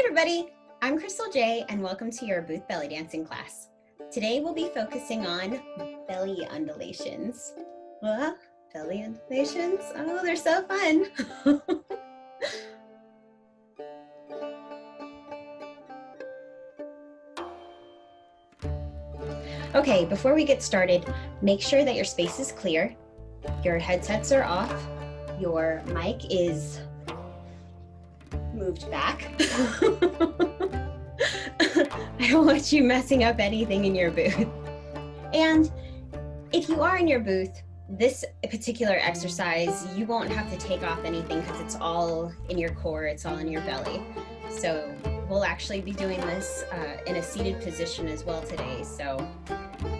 everybody, I'm Crystal J and welcome to your Booth Bellydancing class. Today we'll be focusing on belly undulations. Belly undulations? Oh, they're so fun. Okay, before we get started, make sure that your space is clear, your headsets are off, your mic is moved back. I don't want you messing up anything in your booth. And if you are in your booth, this particular exercise, you won't have to take off anything because it's all in your core, it's all in your belly. So we'll actually be doing this in a seated position as well today. So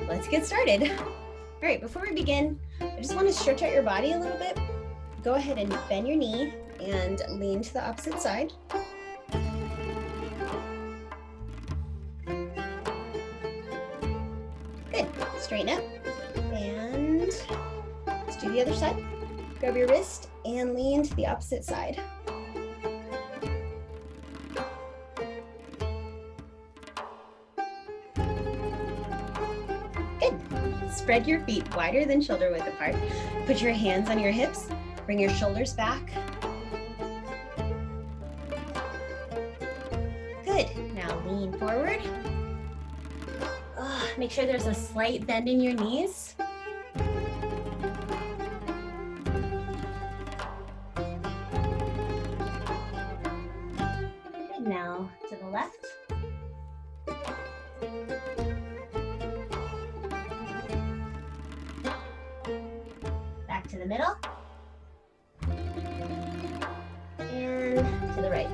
let's get started. All right, before we begin, I just want to stretch out your body a little bit. Go ahead and bend your knee and lean to the opposite side. Good, straighten up. And let's do the other side. Grab your wrist and lean to the opposite side. Good. Spread your feet wider than shoulder width apart. Put your hands on your hips. Bring your shoulders back. Good. Now lean forward. Make sure there's a slight bend in your knees. Good. Now to the left. Back to the middle. And to the right.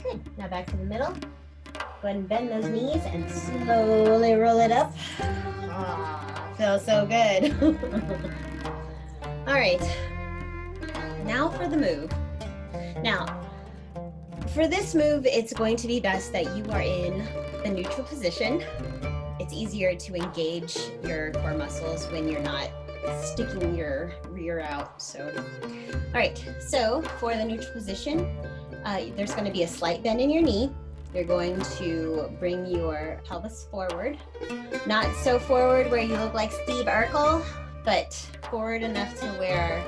Good. Now back to the middle. Go ahead and bend those knees and slowly roll it up. Feels so good. All right. Now for the move. Now, for this move, it's going to be best that you are in the neutral position. It's easier to engage your core muscles when you're not sticking your rear out. So, all right, so for the neutral position, there's going to be a slight bend in your knee. You're going to bring your pelvis forward, not so forward where you look like Steve Urkel, but forward enough to where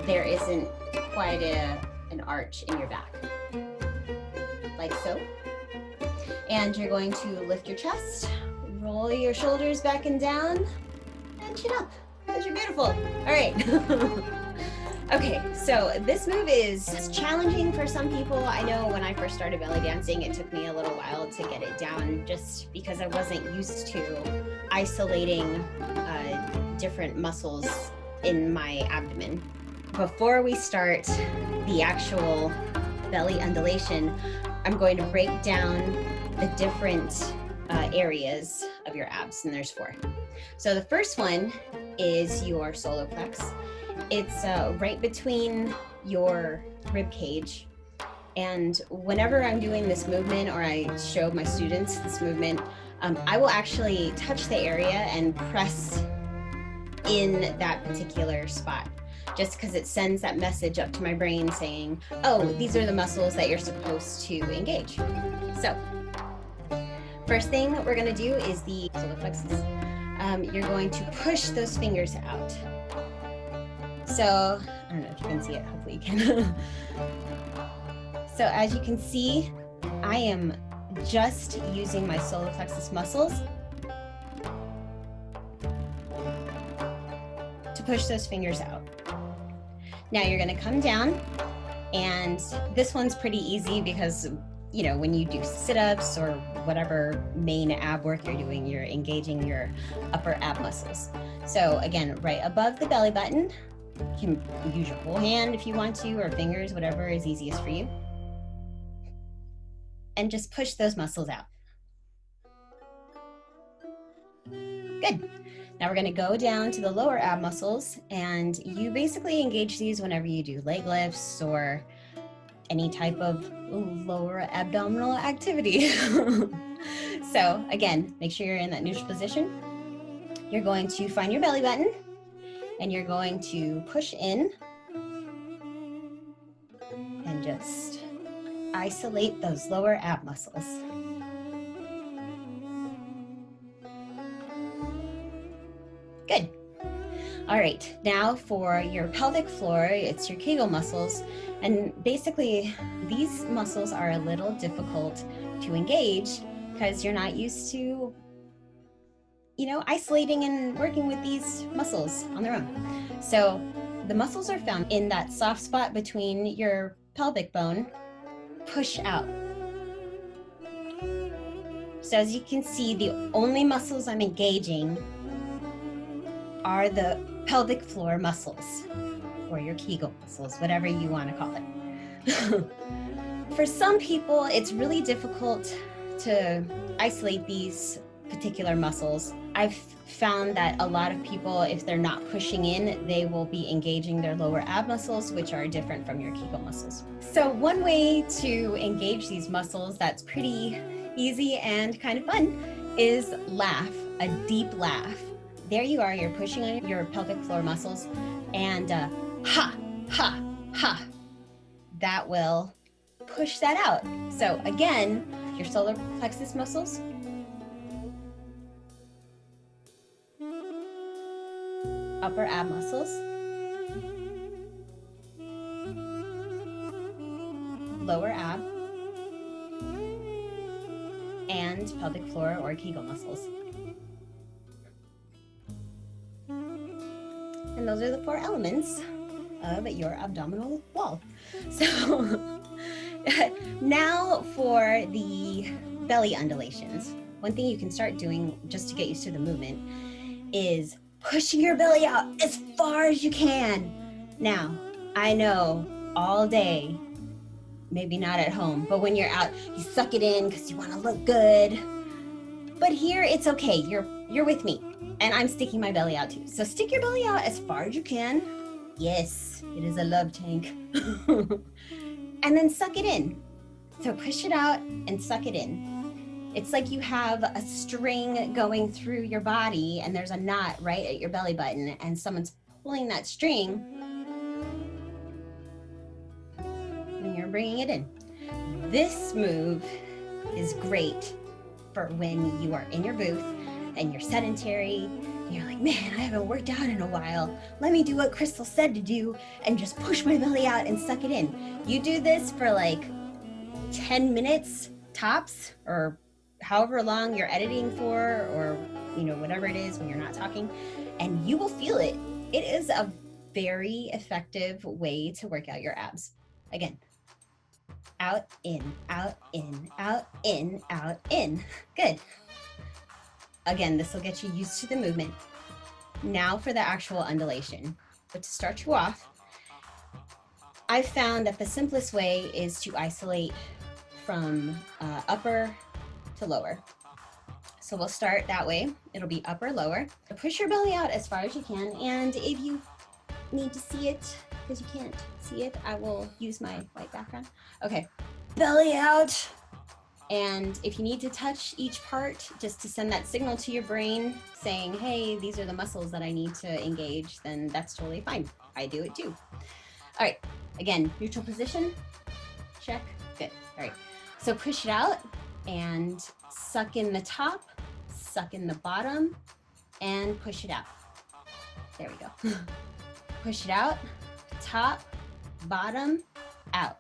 there isn't quite an arch in your back, like so. And you're going to lift your chest, roll your shoulders back and down, and chin up, because you're beautiful. All right. Okay, so this move is challenging for some people. I know when I first started belly dancing, it took me a little while to get it down just because I wasn't used to isolating different muscles in my abdomen. Before we start the actual belly undulation, I'm going to break down the different areas of your abs, and there's 4. So the first one is your solar plex. It's right between your rib cage, and whenever I'm doing this movement or I show my students this movement, I will actually touch the area and press in that particular spot, just because it sends that message up to my brain saying, oh, these are the muscles that you're supposed to engage. So first thing we're going to do is the solar plexus. You're going to push those fingers out. So, I don't know if you can see it, hopefully you can. So as you can see, I am just using my solar plexus muscles to push those fingers out. Now you're gonna come down, and this one's pretty easy because, you know, when you do sit-ups or whatever main ab work you're doing, you're engaging your upper ab muscles. So again, right above the belly button, you can use your whole hand if you want to, or fingers, whatever is easiest for you. And just push those muscles out. Good. Now we're going to go down to the lower ab muscles, and you basically engage these whenever you do leg lifts or any type of lower abdominal activity. So again, make sure you're in that neutral position. You're going to find your belly button, and you're going to push in and just isolate those lower ab muscles. Good. All right, now for your pelvic floor, it's your Kegel muscles. And basically, these muscles are a little difficult to engage because you're not used to, you know, isolating and working with these muscles on their own. So the muscles are found in that soft spot between your pelvic bone. Push out. So as you can see, the only muscles I'm engaging are the pelvic floor muscles, or your Kegel muscles, whatever you want to call it. For some people, it's really difficult to isolate these particular muscles. I've found that a lot of people, if they're not pushing in, they will be engaging their lower ab muscles, which are different from your Kegel muscles. So one way to engage these muscles that's pretty easy and kind of fun is laugh, a deep laugh. There you are, you're pushing on your pelvic floor muscles, and ha, ha, ha. That will push that out. So again, your solar plexus muscles, upper ab muscles, lower ab, and pelvic floor or Kegel muscles. And those are the 4 elements of your abdominal wall. So now for the belly undulations. One thing you can start doing just to get used to the movement is pushing your belly out as far as you can. Now, I know all day, maybe not at home, but when you're out, you suck it in because you want to look good. But here it's okay, you're with me, and I'm sticking my belly out too. So stick your belly out as far as you can. Yes, it is a love tank. And then suck it in. So push it out and suck it in. It's like you have a string going through your body and there's a knot right at your belly button and someone's pulling that string and you're bringing it in. This move is great for when you are in your booth and you're sedentary and you're like, man, I haven't worked out in a while. Let me do what Crystal said to do and just push my belly out and suck it in. You do this for like 10 minutes tops, or however long you're editing for, or you know, whatever it is when you're not talking, and you will feel it. It is a very effective way to work out your abs. Again, out, in, out, in, out, in, out, in. Good. Again, this will get you used to the movement. Now for the actual undulation. But to start you off, I've found that the simplest way is to isolate from upper to lower. So we'll start that way. It'll be upper, lower. Push your belly out as far as you can. And if you need to see it, because you can't see it, I will use my white background. Okay, belly out. And if you need to touch each part just to send that signal to your brain saying, hey, these are the muscles that I need to engage, then that's totally fine. I do it too. All right, again, neutral position, check, good. All right, so push it out and suck in the top, suck in the bottom, and push it out. There we go. Push it out, top, bottom, out.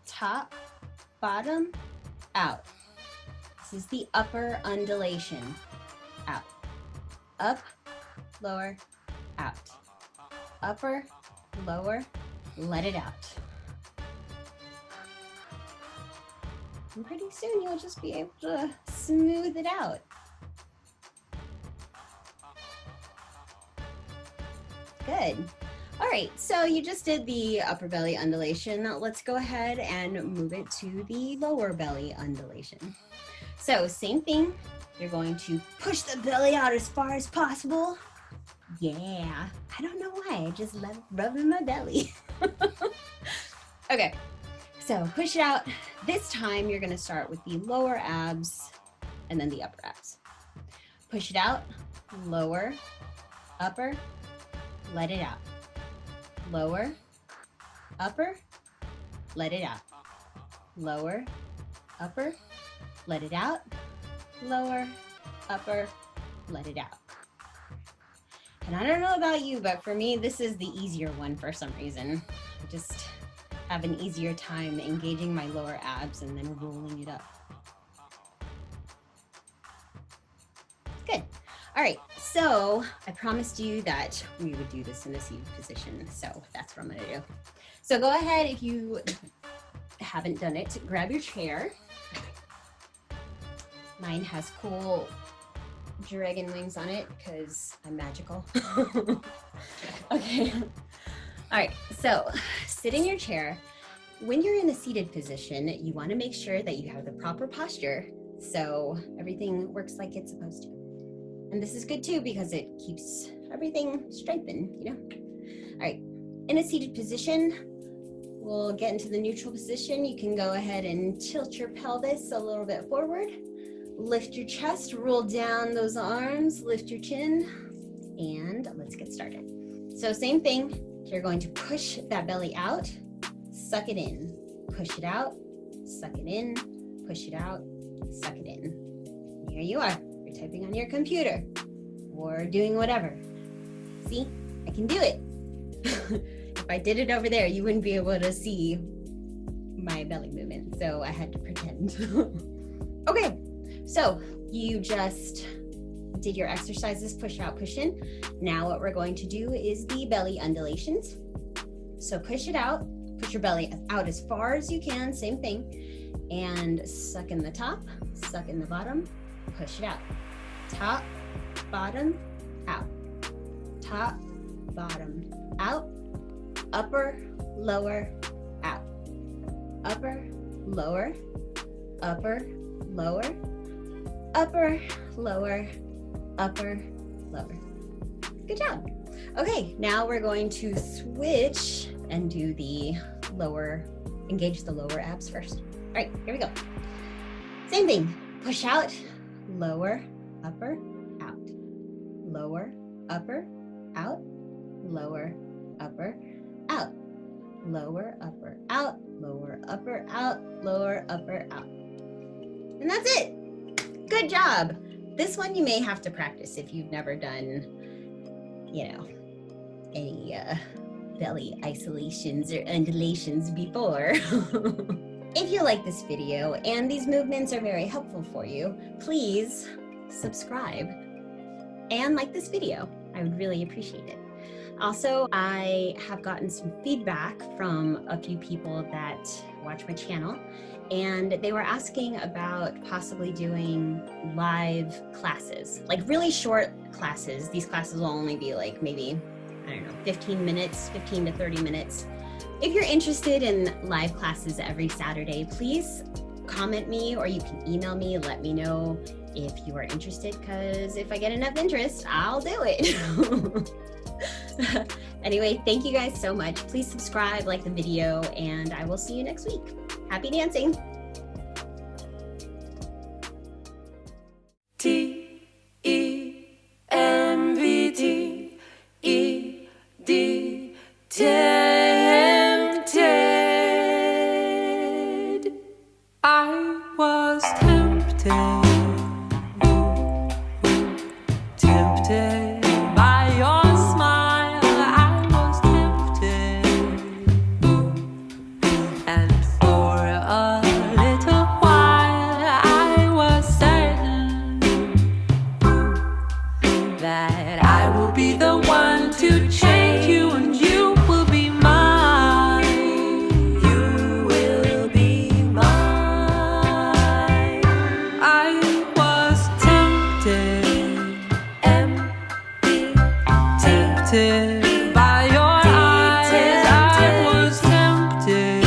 Top, bottom, out. This is the upper undulation. Out. Up, lower, out. Upper, lower, let it out. And pretty soon you'll just be able to smooth it out. Good. All right, so you just did the upper belly undulation. Now let's go ahead and move it to the lower belly undulation. So same thing, you're going to push the belly out as far as possible. Yeah, I don't know why, I just love rubbing my belly. Okay, so push it out. This time you're gonna start with the lower abs and then the upper abs. Push it out, lower, upper, let it out. Lower, upper, let it out. Lower, upper, let it out. Lower, upper, let it out. And I don't know about you, but for me, this is the easier one for some reason. I just have an easier time engaging my lower abs and then rolling it up. Good. All right, so I promised you that we would do this in a seated position, so that's what I'm gonna do. So go ahead, if you haven't done it, grab your chair. Mine has cool dragon wings on it because I'm magical. Okay. All right, so sit in your chair. When you're in a seated position, you want to make sure that you have the proper posture so everything works like it's supposed to. And this is good too because it keeps everything strengthened, you know? All right, in a seated position, we'll get into the neutral position. You can go ahead and tilt your pelvis a little bit forward. Lift your chest, roll down those arms, lift your chin, and let's get started. So same thing, you're going to push that belly out, suck it in, push it out, suck it in, push it out, suck it in. Here you are, you're typing on your computer or doing whatever. See, I can do it. If I did it over there, you wouldn't be able to see my belly movement, so I had to pretend. Okay. So you just did your exercises, push out, push in. Now what we're going to do is the belly undulations. So push it out, push your belly out as far as you can, same thing. And suck in the top, suck in the bottom, push it out. Top, bottom, out. Top, bottom, out. Upper, lower, out. Upper, lower, upper, lower. Upper, lower, upper, lower. Good job. Okay, now we're going to switch and do the lower, engage the lower abs first. All right, here we go. Same thing, push out, lower, upper, out. Lower, upper, out. Lower, upper, out. Lower, upper, out. Lower, upper, out. Lower, upper, out. And that's it. Good job. This one you may have to practice if you've never done, you know, any belly isolations or undulations before. If you like this video and these movements are very helpful for you, please subscribe and like this video. I would really appreciate it. Also, I have gotten some feedback from a few people that watch my channel, and they were asking about possibly doing live classes, like really short classes. These classes will only be like maybe, I don't know, 15 minutes, 15 to 30 minutes. If you're interested in live classes every Saturday, please comment me or you can email me, let me know if you are interested, because if I get enough interest, I'll do it. Anyway, thank you guys so much. Please subscribe, like the video, and I will see you next week. Happy dancing. Tempted. I was tempted. Tempted by your smile. I was tempted. And for a little while I was certain that I will be the one to change you, and you will be mine. You will be mine. I was tempted, tempted by your eyes. I was tempted.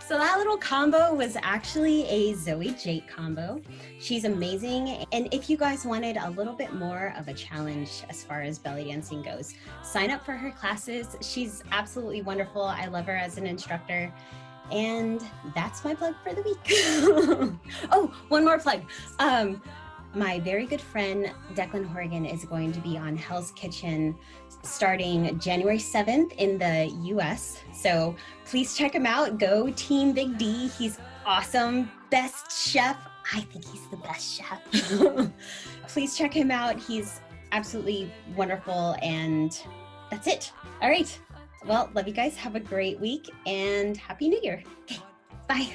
So that little combo was actually a Zoe Jake combo. She's amazing. And if you guys wanted a little bit more of a challenge as far as belly dancing goes, sign up for her classes. She's absolutely wonderful. I love her as an instructor. And that's my plug for the week. Oh, one more plug. my very good friend Declan Horgan is going to be on Hell's Kitchen starting January 7th in the US. So please check him out. Go Team Big D. He's awesome. Best chef. I think he's the best chef. Please check him out. He's absolutely wonderful. And that's it. All right. Well, love you guys. Have a great week and Happy New Year. Okay. Bye.